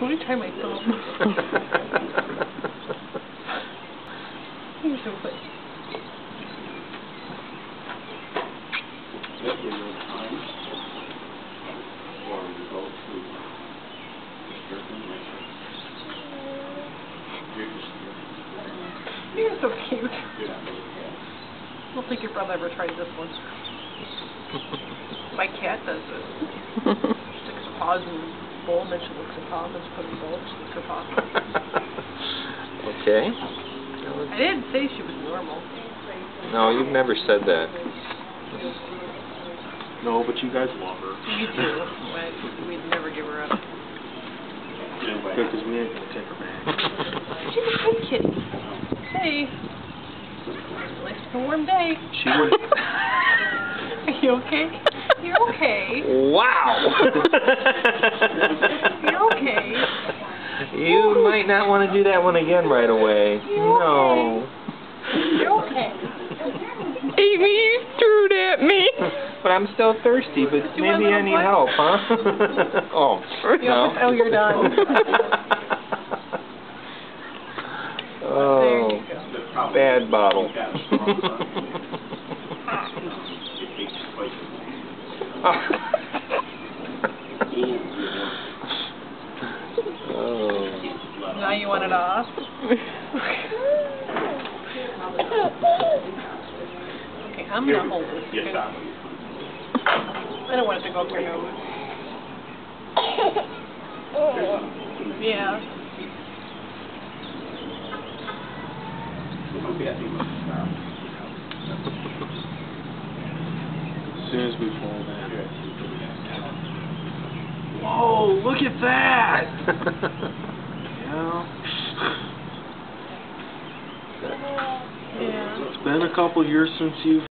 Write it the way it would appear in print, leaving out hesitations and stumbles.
Let me try my thumb. You're so funny. You're so cute. I don't think your brother ever tried this one. My cat does this. Sticks her paws in the bowl and then she licks her paw and then she puts the bowl and she licks her paw. Okay. I didn't say she was normal. No, you've never said that. No, but you guys love her. Me too, but we'd never give her up. Good, because we ain't going to take her back. She's a good kitty. Hey. Nice and warm day. She would. Are you okay? You're okay. Wow! You're okay. You might not want to do that one again right away. No. You're okay. Amy, you threw it at me. But I'm still thirsty, but maybe I need help, huh? Oh, no. Oh, you're done. Oh, There you go. bad bottle. Oh. Now you want it off? Okay, I'm going to hold this. I don't want it to go up your nose. Yeah. As soon as we fall in. Whoa, look at that! Yeah. Yeah. It's been a couple years since you've